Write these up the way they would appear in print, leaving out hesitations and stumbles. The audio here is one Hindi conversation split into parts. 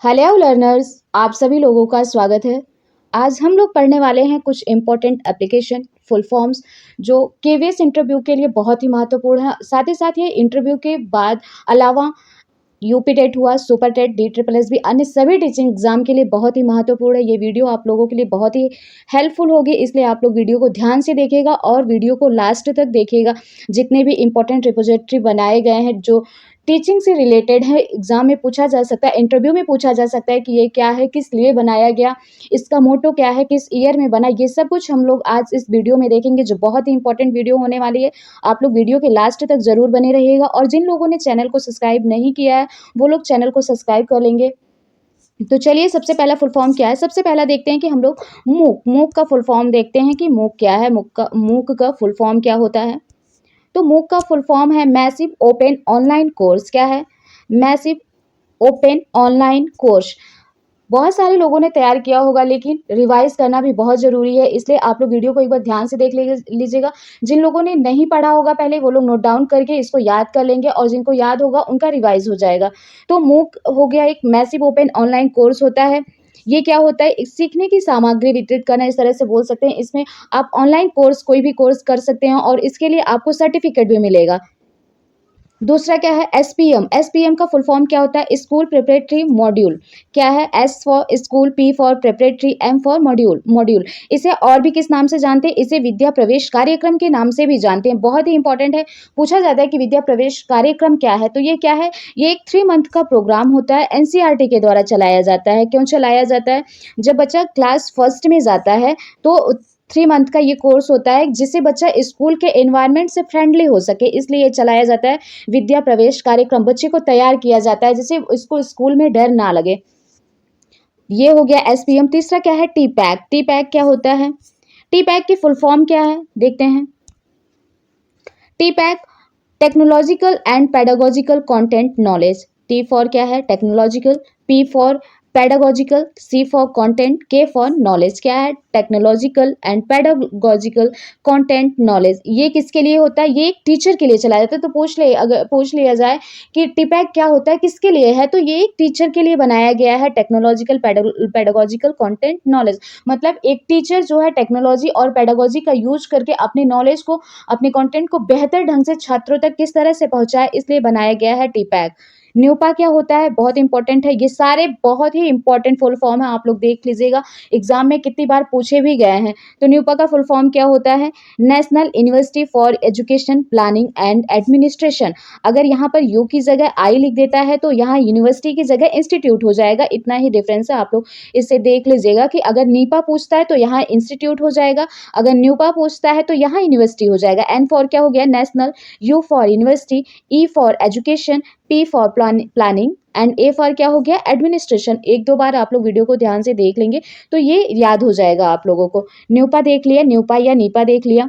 हेलो लर्नर्स, आप सभी लोगों का स्वागत है। आज हम लोग पढ़ने वाले हैं कुछ इम्पोर्टेंट एप्लीकेशन फुल फॉर्म्स जो केवीएस इंटरव्यू के लिए बहुत ही महत्वपूर्ण है। साथ ही साथ ये इंटरव्यू के बाद अलावा यूपी टेट हुआ, सुपर टेट, DSSS भी अन्य सभी टीचिंग एग्जाम के लिए बहुत ही महत्वपूर्ण है। ये वीडियो आप लोगों के लिए बहुत ही हेल्पफुल होगी, इसलिए आप लोग वीडियो को ध्यान से देखिएगा और वीडियो को लास्ट तक देखिएगा। जितने भी इंपॉर्टेंट रिपोजिटरी बनाए गए हैं जो टीचिंग से रिलेटेड है, एग्जाम में पूछा जा सकता है, इंटरव्यू में पूछा जा सकता है कि ये क्या है, किस लिए बनाया गया, इसका मोटो क्या है, किस ईयर में बना, ये सब कुछ हम लोग आज इस वीडियो में देखेंगे जो बहुत ही इंपॉर्टेंट वीडियो होने वाली है। आप लोग वीडियो के लास्ट तक जरूर बने रहिएगा और जिन लोगों ने चैनल को सब्सक्राइब नहीं किया है वो लोग चैनल को सब्सक्राइब कर लेंगे। तो चलिए, सबसे पहला फुल फॉर्म क्या है। सबसे पहला देखते हैं कि हम लोग मूक का फुल फॉर्म देखते हैं कि मूक क्या है। मूक का फुल फॉर्म क्या होता है। तो मूक का फुल फॉर्म है मैसिव ओपन ऑनलाइन कोर्स। क्या है? Massive open online course. बहुत सारे लोगों ने तैयार किया होगा लेकिन रिवाइज करना भी बहुत ज़रूरी है, इसलिए आप लोग वीडियो को एक बार ध्यान से देख लीजिएगा। जिन लोगों ने नहीं पढ़ा होगा पहले वो लोग नोट डाउन करके इसको याद कर लेंगे और जिनको याद होगा उनका रिवाइज हो जाएगा। तो मूक हो गया एक मैसिव ओपन ऑनलाइन कोर्स होता है। ये क्या होता है? एक सीखने की सामग्री वितरित करना, इस तरह से बोल सकते हैं। इसमें आप ऑनलाइन कोर्स कोई भी कोर्स कर सकते हैं और इसके लिए आपको सर्टिफिकेट भी मिलेगा। दूसरा क्या है? एसपीएम। एसपीएम का फुल फॉर्म क्या होता है? School preparatory module. क्या है? S for school, P for preparatory, M for module. इसे और भी किस नाम से जानते हैं? इसे विद्या प्रवेश कार्यक्रम के नाम से भी जानते हैं। बहुत ही इंपॉर्टेंट है, पूछा जाता है कि विद्या प्रवेश कार्यक्रम क्या है। तो ये क्या है? ये एक 3 मंथ का प्रोग्राम होता है, एनसीईआरटी के द्वारा चलाया जाता है। क्यों चलाया जाता है? जब बच्चा क्लास फर्स्ट में जाता है तो 3 मंथ का ये कोर्स होता है जिससे बच्चा स्कूल के एनवायरनमेंट से फ्रेंडली हो सके, इसलिए ये चलाया जाता है। विद्या प्रवेश कार्यक्रम, बच्चे को तैयार किया जाता है जिससे इसको स्कूल में डर ना लगे। ये हो गया एसपीएम। तीसरा क्या है? टीपैक। टीपैक क्या होता है? टीपैक की फुल फॉर्म क्या है देखते हैं। TPACK technological and pedagogical content knowledge. T for क्या है? Technological, P for pedagogical, C for content, K for knowledge. क्या है? Technological and pedagogical content knowledge. ये किसके लिए होता है? ये एक टीचर के लिए चलाया जाता है। तो अगर पूछ लिया जाए कि टीपैक क्या होता है, किसके लिए है, तो ये एक टीचर के लिए बनाया गया है। टेक्नोलॉजिकल पेडागोजिकल कंटेंट नॉलेज मतलब एक टीचर जो है टेक्नोलॉजी और पेडागोजी का यूज करके अपने नॉलेज को, अपने कंटेंट को बेहतर ढंग से छात्रों तक किस तरह से पहुंचाए, इसलिए बनाया गया है टीपैक। न्यूपा क्या होता है? बहुत इंपॉर्टेंट है। ये सारे बहुत ही इंपॉर्टेंट फुल फॉर्म है, आप लोग देख लीजिएगा, एग्जाम में कितनी बार पूछे भी गए हैं। तो न्यूपा का फुल फॉर्म क्या होता है? National university for education planning and administration. अगर यहाँ पर यू की जगह आई लिख देता है तो यहाँ यूनिवर्सिटी की जगह इंस्टीट्यूट हो जाएगा। इतना ही डिफरेंस है, आप लोग इससे देख लीजिएगा कि अगर नीपा पूछता है तो यहाँ इंस्टीट्यूट हो जाएगा, अगर न्यूपा पूछता है तो यहाँ यूनिवर्सिटी हो जाएगा। एन फॉर क्या हो गया? National, you for university, E for education, P for planning and A for क्या हो गया? एडमिनिस्ट्रेशन। एक दो बार आप लोग वीडियो को ध्यान से देख लेंगे तो ये याद हो जाएगा आप लोगों को। न्यूपा देख लिया, न्यूपा या नीपा देख लिया।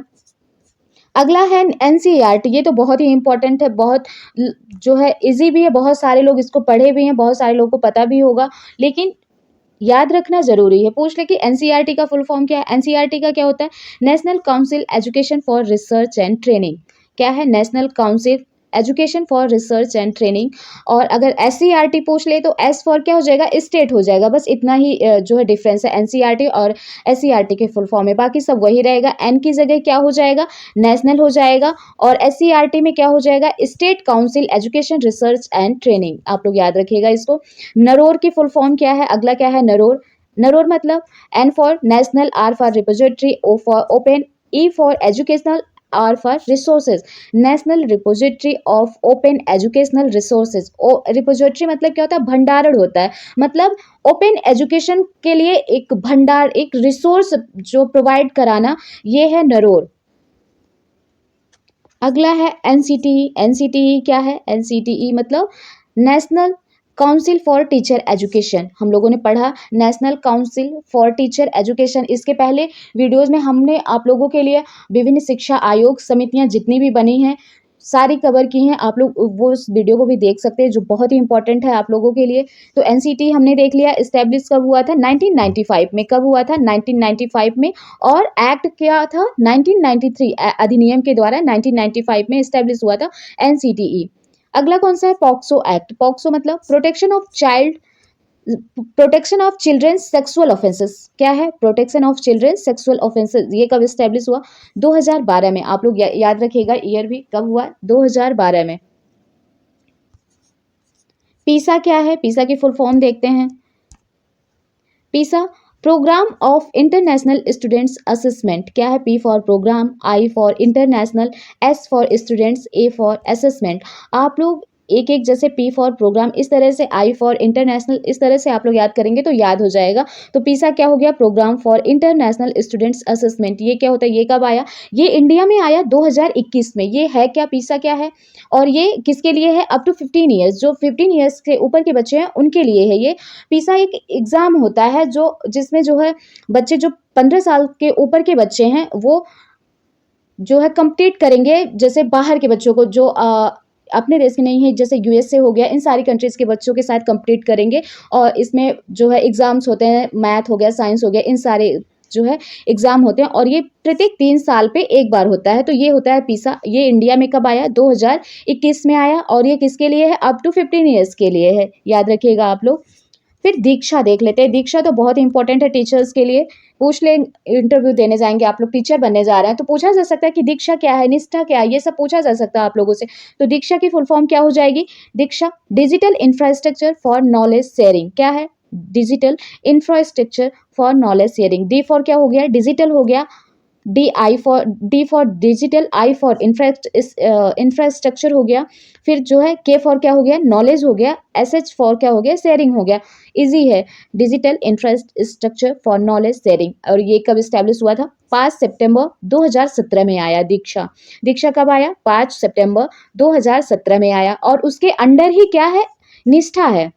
अगला है एनसीईआरटी। ये तो बहुत ही इंपॉर्टेंट है, बहुत जो है इजी भी है, बहुत सारे लोग इसको पढ़े भी हैं, बहुत सारे लोगों को पता भी होगा, लेकिन याद रखना जरूरी है। पूछ ले कि एनसीईआरटी का फुल फॉर्म क्या है। एनसीईआरटी का क्या होता है? National council education for research and training. क्या है? National council education for research and training. और अगर एससीईआरटी पूछ ले तो एस फॉर क्या हो जाएगा? स्टेट हो जाएगा। बस इतना ही जो है डिफरेंस है एनसीईआरटी और एससीईआरटी के फुल फॉर्म में, बाकी सब वही रहेगा। एन की जगह क्या हो जाएगा? नेशनल हो जाएगा और एससीईआरटी में क्या हो जाएगा? State council education research and training. आप लोग याद रखिएगा इसको। नरोर की फुल फॉर्म क्या है? अगला क्या है? नरोर। नरोर मतलब N for national, R for repository, O for open, E for educational, R for resources. National repository of open educational resources. ओ रिपोजिटरी मतलब क्या होता है? भंडारण होता है। मतलब ओपन एजुकेशन के लिए एक भंडार, एक रिसोर्स जो प्रोवाइड कराना, ये है नरोर। अगला है एनसीटीई। एनसीटीई क्या है? एनसीटीई मतलब national council for teacher education. हम लोगों ने पढ़ा national council for teacher education. इसके पहले वीडियोस में हमने आप लोगों के लिए विभिन्न शिक्षा आयोग समितियां जितनी भी बनी हैं सारी कवर की हैं। आप लोग वो उस वीडियो को भी देख सकते हैं जो बहुत ही इंपॉर्टेंट है आप लोगों के लिए। तो एनसीटी हमने देख लिया, इस्टेब्लिश कब हुआ था? 1995 में। कब हुआ था? 1995 में। और एक्ट क्या था? 1993 अधिनियम के द्वारा 1995 में इस्टेब्लिश हुआ था एनसीटीई। अगला कौन सा है? POCSO act. पॉक्सो मतलब protection of child protection of childrens sexual offences क्या है? Protection of childrens sexual offences ये कब स्टैब्लिश हुआ? 2012 में। आप लोग याद रखिएगा ईयर भी कब हुआ? 2012 में। पीसा क्या है? पीसा की फुल फॉर्म देखते हैं। PISA program of international students assessment क्या है? P for program, I for international, S for students, A for assessment. आप लोग एक एक जैसे पी फॉर प्रोग्राम इस तरह से, आई फॉर इंटरनेशनल इस तरह से आप लोग याद करेंगे तो याद हो जाएगा। तो पीसा क्या हो गया? Program for international students assessment. ये क्या होता है? ये कब आया? ये इंडिया में आया 2021 में। ये है क्या? पीसा क्या है? और ये किसके लिए है? अप टू 15 ईयर्स, जो 15 ईयर्स के ऊपर के बच्चे हैं उनके लिए है ये। पीसा एक एग्जाम होता है जो जिसमें जो है बच्चे जो 15 साल के ऊपर के बच्चे हैं वो जो है कंप्लीट करेंगे, जैसे बाहर के बच्चों को जो अपने देश के नहीं है, जैसे यूएसए हो गया, इन सारी कंट्रीज के बच्चों के साथ कंप्लीट करेंगे। और इसमें जो है एग्जाम्स होते हैं, मैथ हो गया, साइंस हो गया, इन सारे जो है एग्जाम होते हैं और ये प्रत्येक 3 साल पे एक बार होता है। तो ये होता है पीसा। ये इंडिया में कब आया? 2021 में आया। और ये किसके लिए है? अप टू 15 ईयर्स के लिए है, याद रखिएगा आप लोग। फिर दीक्षा देख लेते हैं। दीक्षा तो बहुत इंपॉर्टेंट है टीचर्स के लिए। पूछ ले, इंटरव्यू देने जाएंगे आप लोग, टीचर बनने जा रहे हैं तो पूछा जा सकता है कि दीक्षा क्या है, निष्ठा क्या है, ये सब पूछा जा सकता है आप लोगों से। तो दीक्षा की फुल फॉर्म क्या हो जाएगी? DIKSHA digital infrastructure for knowledge sharing क्या है? Digital infrastructure for knowledge sharing. D for क्या हो गया? डिजिटल हो गया। D for digital, I for infrastructure हो गया। फिर जो है के फॉर क्या हो गया? नॉलेज हो गया। एस एच फॉर क्या हो गया? शेयरिंग हो गया। इजी है, digital infrastructure for knowledge sharing. और ये कब स्टैब्लिश हुआ था? 5 सितंबर 2017 में आया दीक्षा। दीक्षा कब आया? 5 सितंबर 2017 में आया। और उसके अंडर ही क्या है? निष्ठा है।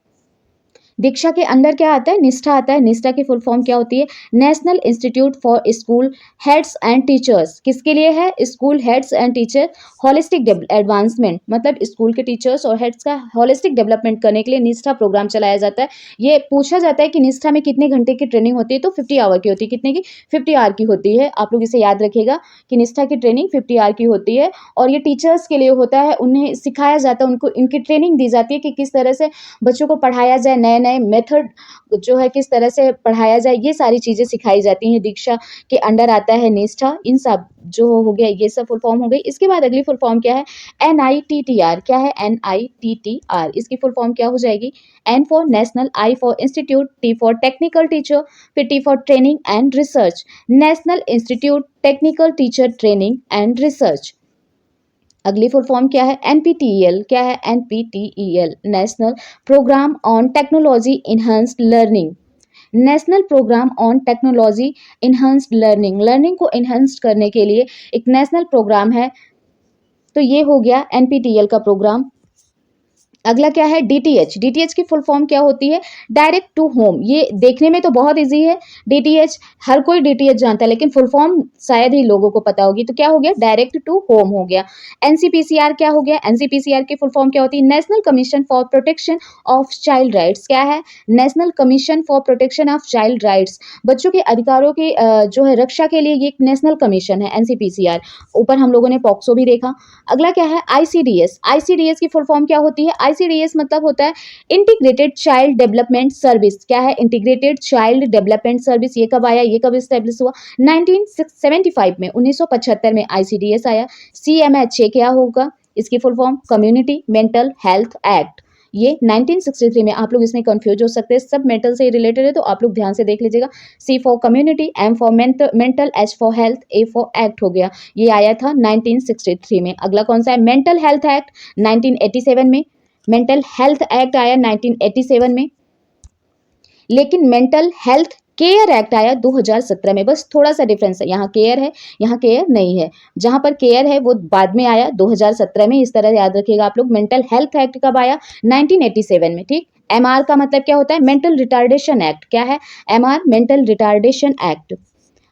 दीक्षा के अंदर क्या आता है? निष्ठा आता है। निष्ठा की फुल फॉर्म क्या होती है? National institute for school heads and teachers. किसके लिए है? School heads and teacher holistic advancement, मतलब स्कूल के टीचर्स और हेड्स का होलिस्टिक डेवलपमेंट करने के लिए निष्ठा प्रोग्राम चलाया जाता है। ये पूछा जाता है कि निष्ठा में कितने घंटे की ट्रेनिंग होती है? तो 50 आवर की होती है। कितने की? 50 आवर की होती है। आप लोग इसे याद रखिएगा कि निष्ठा की ट्रेनिंग 50 आवर की होती है। और ये टीचर्स के लिए होता है, उन्हें सिखाया जाता है, उनको इनकी ट्रेनिंग दी जाती है कि किस तरह से बच्चों को पढ़ाया जाए, नए नए मेथड जो है किस तरह से पढ़ाया जाए, ये सारी चीज़ें सिखाई जाती हैं। दीक्षा के अंडर आता है निष्ठा। इन सब जो हो गया, ये सब फुल फॉर्म हो गई। इसके बाद अगली फुल फॉर्म क्या है? NITTR क्या है? NITTR इसकी फुल फॉर्म क्या हो जाएगी? N for national, I for institute, T for technical teacher, फिर T for training and research. National institute technical teacher training and research. अगली फुल फॉर्म क्या है? NPTEL क्या है? NPTEL national program on technology enhanced learning. National program on technology enhanced learning. Learning को इनहांस करने के लिए एक नेशनल प्रोग्राम है। तो ये हो गया NPTEL का प्रोग्राम। अगला क्या है? DTH। DTH की फुल फॉर्म क्या होती है? Direct to home. ये देखने में तो बहुत इजी है, DTH हर कोई DTH जानता है, लेकिन फुल फॉर्म शायद ही लोगों को पता होगी। तो क्या हो गया? डायरेक्ट टू होम हो गया। NCPCR क्या हो गया? NCPCR की फुल फॉर्म क्या होती है? National commission for protection of child rights. क्या है? National commission for protection of child rights. बच्चों के अधिकारों की जो है रक्षा के लिए ये एक नेशनल कमीशन है, NCPCR। ऊपर हम लोगों ने पॉक्सो भी देखा। अगला क्या है? ICDS। ICDS की फुल फॉर्म क्या होती है? ICDS मतलब होता है इंटीग्रेटेड चाइल्ड डेवलपमेंट सर्विस। क्या है? Integrated child development service. ये कब आया? ये कब स्टैब्लिश हुआ? 1975 में, 1975 में ICDS आया। CMHA क्या होगा? इसकी full form community mental health act. ये 1963 में। आप लोग इसमें कंफ्यूज हो सकते हैं, सब मेंटल से रिलेटेड है तो आप लोग ध्यान से देख लीजिएगा। C for community, M for mental, H for health, A for act हो गया। ये आया था 1963 में। अगला कौन सा है? मेंटल हेल्थ एक्ट 1987 में। मेंटल हेल्थ एक्ट आया 1987 में। लेकिन मेंटल हेल्थ केयर एक्ट आया 2017 में। बस थोड़ा सा डिफरेंस है, यहाँ केयर है, यहाँ केयर नहीं है। जहां पर केयर है वो बाद में आया 2017 में। इस तरह याद रखिएगा आप लोग। मेंटल हेल्थ एक्ट कब आया? 1987 में। ठीक। MR का मतलब क्या होता है? Mental retardation act. क्या है? MR mental retardation act.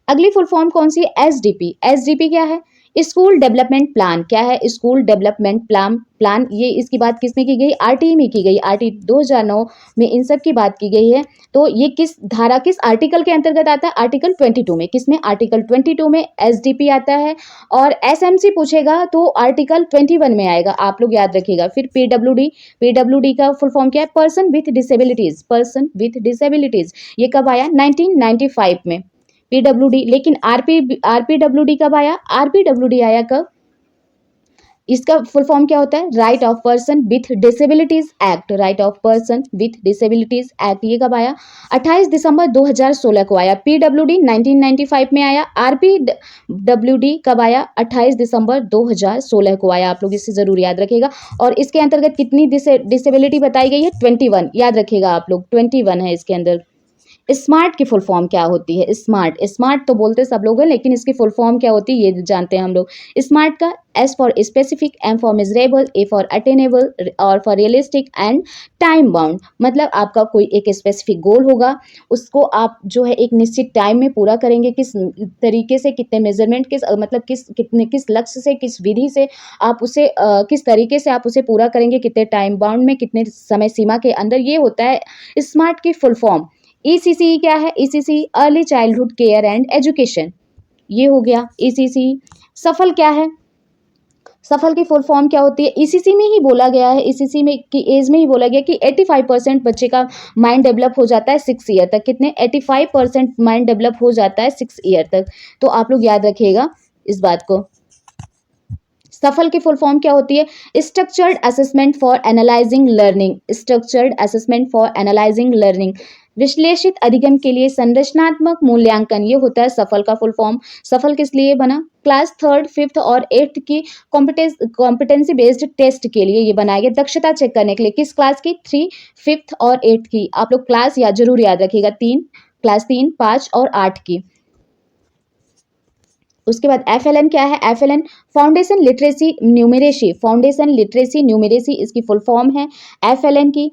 अगली फुल फॉर्म कौन सी है? SDP। SDP क्या है? स्कूल डेवलपमेंट प्लान क्या है? स्कूल डेवलपमेंट प्लान ये इसकी बात किसने की गई? आरटीई में की गई। आरटीई 2009 में इन सब की बात की गई है। तो ये किस धारा, किस आर्टिकल के अंतर्गत आता है? आर्टिकल 22 में। किसमें? आर्टिकल 22 में एसडीपी आता है। और एसएमसी पूछेगा तो आर्टिकल 21 में आएगा, आप लोग याद रखिएगा। फिर पीडब्ल्यूडी, पीडब्ल्यूडी का फुल फॉर्म क्या है? Person with disabilities, person with disabilities. ये कब आया? 1995 में पीडब्ल्यूडी। लेकिन आरपीडब्ल्यूडी कब आया? आरपीडब्ल्यूडी आया कब? इसका फुल फॉर्म क्या होता है? Right of person with disabilities act, right of person with disabilities act. ये कब आया? 28 दिसंबर 2016 को आया। पीडब्ल्यूडी 1995 में आया। आरपीडब्ल्यूडी कब आया? 28 दिसंबर 2016 को आया। आप लोग इसे जरूर याद रखिएगा। और इसके अंतर्गत कितनी डिसेबिलिटी बताई गई है? 21, याद रखिएगा आप लोग, 21 है इसके अंदर। स्मार्ट की फुल फॉर्म क्या होती है? स्मार्ट, स्मार्ट तो बोलते सब लोग हैं, लेकिन इसकी फुल फॉर्म क्या होती है ये जानते हैं हम लोग। स्मार्ट का S for specific, M for measurable, A for attainable R for realistic and time bound. मतलब आपका कोई एक स्पेसिफिक गोल होगा, उसको आप जो है एक निश्चित टाइम में पूरा करेंगे। किस तरीके से, कितने मेजरमेंट, मतलब किस लक्ष्य से, किस विधि से आप उसे किस तरीके से आप उसे पूरा करेंगे, कितने टाइम बाउंड में, कितने समय सीमा के अंदर, ये होता है स्मार्ट की फुल फॉर्म। ईसीसी क्या है? ECC early childhood care and education, ये हो गया ईसीसी। सफल क्या है? सफल की फुल फॉर्म क्या होती है? ईसीसी में ही बोला गया है, ईसीसी में की एज में ही बोला गया कि 85% बच्चे का माइंड डेवलप हो जाता है 6 ईयर तक। कितने? 85% माइंड डेवलप हो जाता है 6 ईयर तक। तो आप लोग याद रखिएगा इस बात को। सफल की फुल फॉर्म क्या होती है? Structured assessment for analysing learning, structured assessment for analysing learning. विश्लेषित अधिगम के लिए संरचनात्मक मूल्यांकन, ये होता है सफल का फुल फॉर्म। सफल किस लिए बना? क्लास 3rd, 5th और 8th की कॉम्पिटेंसी बेस्ड टेस्ट के लिए ये बनाया गया, दक्षता चेक करने के लिए। किस क्लास की? 3, 5th और 8th की। आप लोग क्लास जरूर याद रखिएगा, क्लास 3, 5 और 8 की। उसके बाद FLN क्या है? FLN foundation literacy numeracy, foundation literacy numeracy इसकी फुल फॉर्म है FLN की।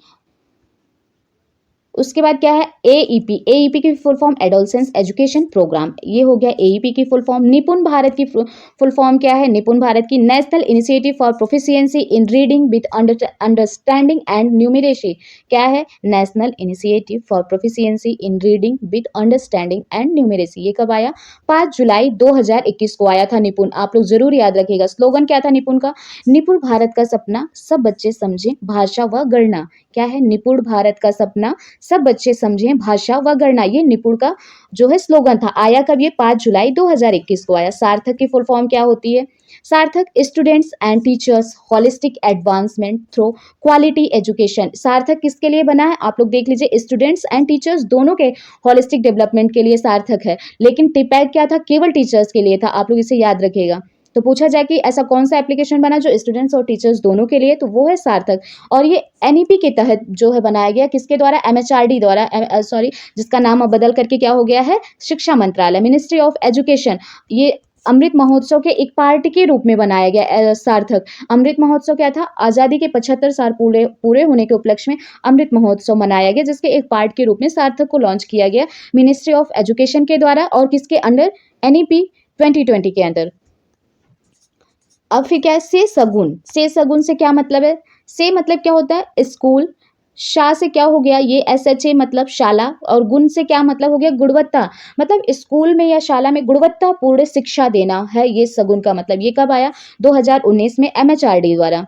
उसके बाद क्या है? AEP, AEP की full form adolescence education program, ये हो गया AEP की फुल फॉर्म। निपुण भारत की फुल फॉर्म क्या है? निपुण भारत की national initiative for proficiency in reading with understanding and numeracy, क्या है? National initiative for proficiency in reading with understanding and numeracy. ये कब आया? 5 जुलाई 2021 को आया था निपुण। आप लोग जरूर याद रखिएगा। स्लोगन क्या था निपुण का? निपुण भारत का सपना सब बच्चे समझें भाषा व गणना, क्या है? निपुण भारत का सपना सब बच्चे समझें भाषा व गणना, ये निपुण का जो है स्लोगन था। आया कब? ये 5 जुलाई 2021 को आया। सार्थक की फुल फॉर्म क्या होती है? सार्थक students and teachers holistic advancement through quality education. सार्थक किसके लिए बना है? आप लोग देख लीजिए, स्टूडेंट्स एंड टीचर्स दोनों के होलिस्टिक डेवलपमेंट के लिए सार्थक है। लेकिन टिपैक क्या था? केवल टीचर्स के लिए था। आप लोग इसे याद रखिएगा। तो पूछा जाए कि ऐसा कौन सा एप्लीकेशन बना जो स्टूडेंट्स और टीचर्स दोनों के लिए, तो वो है सार्थक। और ये एनईपी के तहत जो है बनाया गया, किसके द्वारा? एमएचआरडी द्वारा, जिसका नाम अब बदल करके क्या हो गया है? शिक्षा मंत्रालय, मिनिस्ट्री ऑफ एजुकेशन। ये अमृत महोत्सव के एक पार्ट के रूप में बनाया गया सार्थक। अमृत महोत्सव क्या था? आजादी के 75 साल पूरे होने के उपलक्ष्य में अमृत महोत्सव मनाया गया, जिसके एक पार्ट के रूप में सार्थक को लॉन्च किया गया मिनिस्ट्री ऑफ एजुकेशन के द्वारा। और किसके अंडर? एनईपी 2020 के अंदर। अब फिर क्या है? से सगुन, से सगुन से क्या मतलब है? से मतलब क्या होता है? स्कूल। शा से क्या हो गया? ये SHA मतलब शाला। और गुण से क्या मतलब हो गया? गुणवत्ता। मतलब स्कूल में या शाला में गुणवत्तापूर्ण शिक्षा देना है ये सगुन का मतलब। ये कब आया? 2019 में MHRD द्वारा।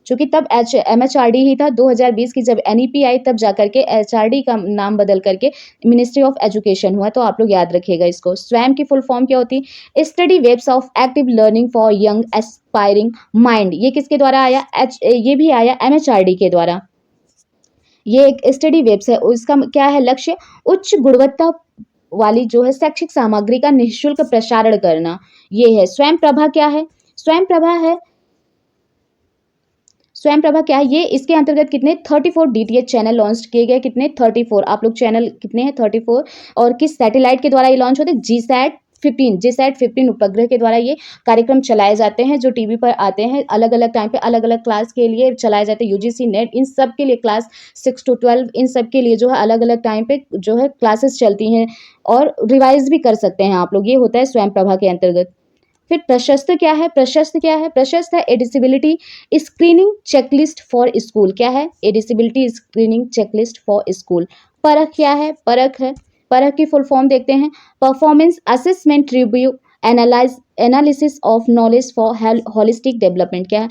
चूंकि तब MHRD ही था। 2020 की जब NEP आई तब जाकर के HRD का नाम बदल करके मिनिस्ट्री ऑफ एजुकेशन हुआ। तो आप लोग याद रखिएगा इसको। स्वयं की फुल फॉर्म क्या होती है? Study webs of active learning for young aspiring mind. ये किसके द्वारा आया? ये भी आया MHRD के द्वारा। ये एक स्टडी वेब्स है। उसका क्या है लक्ष्य? उच्च गुणवत्ता वाली जो है शैक्षिक सामग्री का निःशुल्क प्रसारण करना, ये है। स्वयं प्रभा क्या है? स्वयं प्रभा है, स्वयं प्रभा क्या है? ये इसके अंतर्गत कितने 34 DTH चैनल लॉन्च किए गए। कितने? 34। आप लोग चैनल कितने हैं? 34। और किस सैटेलाइट के द्वारा ये लॉन्च होते हैं? GSAT-15 उपग्रह के द्वारा ये कार्यक्रम चलाए जाते हैं, जो टीवी पर आते हैं अलग अलग टाइम पे, अलग अलग क्लास के लिए चलाए जाते हैं। UGC नेट इन सब के लिए, क्लास 6 to 12 इन सब के लिए जो है अलग अलग टाइम पे जो है क्लासेस चलती हैं, और रिवाइज भी कर सकते हैं आप लोग। ये होता है स्वयं प्रभा के अंतर्गत। फिर प्रशस्त क्या है? प्रशस्त क्या है? प्रशस्त है एडिसिबिलिटी स्क्रीनिंग चेकलिस्ट फॉर स्कूल। क्या है? एडिसिबिलिटी स्क्रीनिंग चेकलिस्ट फॉर स्कूल। परख क्या है? परख है, परख की फुल फॉर्म देखते हैं, performance assessment review analysis of knowledge for holistic development. क्या है?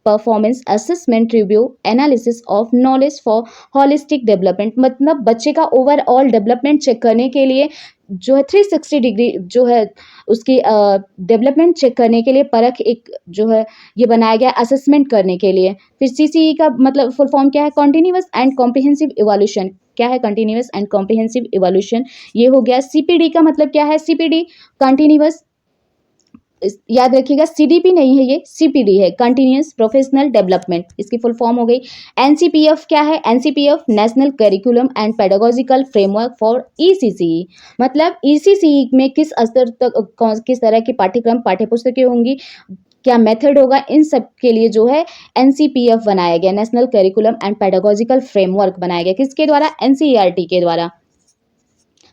Performance assessment review analysis of knowledge for holistic development, मतलब बच्चे का ओवरऑल डेवलपमेंट चेक करने के लिए जो है 360 डिग्री जो है उसकी डेवलपमेंट चेक करने के लिए परख एक जो है ये बनाया गया असेसमेंट करने के लिए। फिर सीसीई का मतलब फुल फॉर्म क्या है? Continuous and comprehensive evolution. क्या है? Continuous and comprehensive evolution. ये हो गया। सीपीडी का मतलब क्या है? सीपीडी कंटिन्यूअस, याद रखिएगा सीडीपी नहीं है, ये सीपीडी है, कंटिन्यूअस प्रोफेशनल डेवलपमेंट, इसकी फुल फॉर्म हो गई। एनसीपीएफ क्या है? NCPF national curriculum and pedagogical framework for ECCE, मतलब ईसीसीई में किस स्तर तक किस तरह की पाठ्यक्रम पाठ्यपुस्तकें होंगी, क्या मेथड होगा, इन सब के लिए जो है एनसीपीएफ बनाया गया, national curriculum and pedagogical framework बनाया गया। किसके द्वारा? एनसीईआरटी के द्वारा।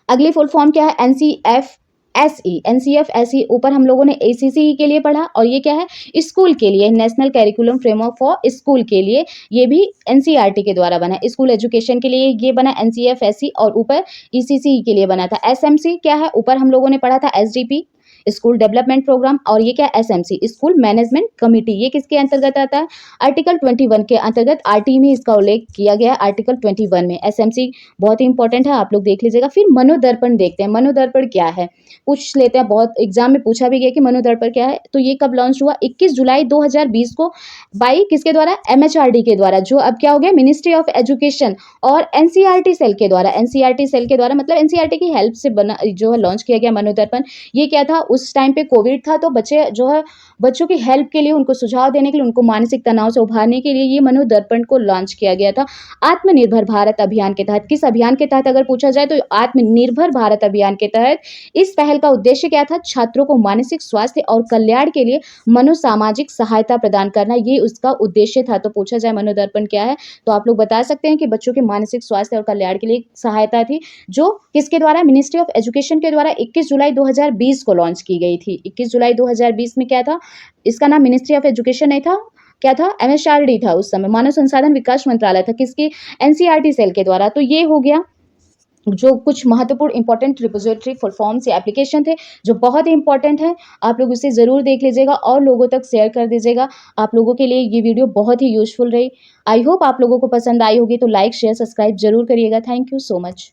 अगली फुल फॉर्म क्या है? NCF SE. एनसीएफ एसई ऊपर हम लोगों ने एसीसी के लिए पढ़ा, और ये क्या है? स्कूल के लिए, national curriculum framework for school के लिए, ये भी एनसीईआरटी के द्वारा बना। स्कूल एजुकेशन के लिए ये बना एनसीएफ एसई, और ऊपर ईसीसी के लिए बना था। एसएमसी क्या है? ऊपर हम लोगों ने पढ़ा था एसडीपी स्कूल डेवलपमेंट प्रोग्राम, और ये क्या? SMC school management committee. ये किसके अंतर्गत आता है? आर्टिकल 21 के अंतर्गत, आरटी में इसका उल्लेख किया गया है आर्टिकल 21 में। एसएमसी बहुत ही इंपॉर्टेंट है, आप लोग देख लीजिएगा। फिर मनोदर्पण देखते हैं, मनोदर्पण क्या है पूछ लेते हैं, बहुत एग्जाम में पूछा भी गया कि मनोदर्पण क्या है। तो ये कब लॉन्च हुआ? 21 जुलाई 2020 को, बाई किसके द्वारा? एमएचआरडी के द्वारा, जो अब क्या हो गया? मिनिस्ट्री ऑफ एजुकेशन, और एनसीईआरटी सेल के द्वारा, एनसीईआरटी सेल के द्वारा मतलब एनसीईआरटी की हेल्प से बना जो है लॉन्च किया गया मनोदर्पण। ये क्या था? उस टाइम पे कोविड था, तो बच्चे जो है बच्चों की हेल्प के लिए, उनको सुझाव देने के लिए, उनको मानसिक तनाव से उभारने के लिए ये मनोदर्पण को लॉन्च किया गया था आत्मनिर्भर भारत अभियान के तहत। किस अभियान के तहत अगर पूछा जाए तो आत्मनिर्भर भारत अभियान के तहत। इस पहल का उद्देश्य क्या था? छात्रों को मानसिक स्वास्थ्य और कल्याण के लिए मनोसामाजिक सहायता प्रदान करना, ये उसका उद्देश्य था। तो पूछा जाए मनोदर्पण क्या है, तो आप लोग बता सकते हैं कि बच्चों के मानसिक स्वास्थ्य और कल्याण के लिए सहायता थी, जो किसके द्वारा? मिनिस्ट्री ऑफ एजुकेशन के द्वारा 21 जुलाई 2020 को लॉन्च की गई थी। 21 जुलाई 2020 में क्या था? इसका नाम मिनिस्ट्री ऑफ एजुकेशन नहीं था, क्या था? एमएचआरडी था उस समय, मानव संसाधन विकास मंत्रालय था। किसकी? एनसीईआरटी सेल के द्वारा। तो ये हो गया जो कुछ महत्वपूर्ण इंपॉर्टेंट रिपोजिटरी फुल फॉर्म्स या एप्लीकेशन थे, जो बहुत ही इंपॉर्टेंट है। आप लोग उसे ज़रूर देख लीजिएगा और लोगों तक शेयर कर दीजिएगा। आप लोगों के लिए ये वीडियो बहुत ही यूजफुल रही। आई होप आप लोगों को पसंद आई होगी, तो लाइक शेयर सब्सक्राइब जरूर करिएगा। Thank you so much.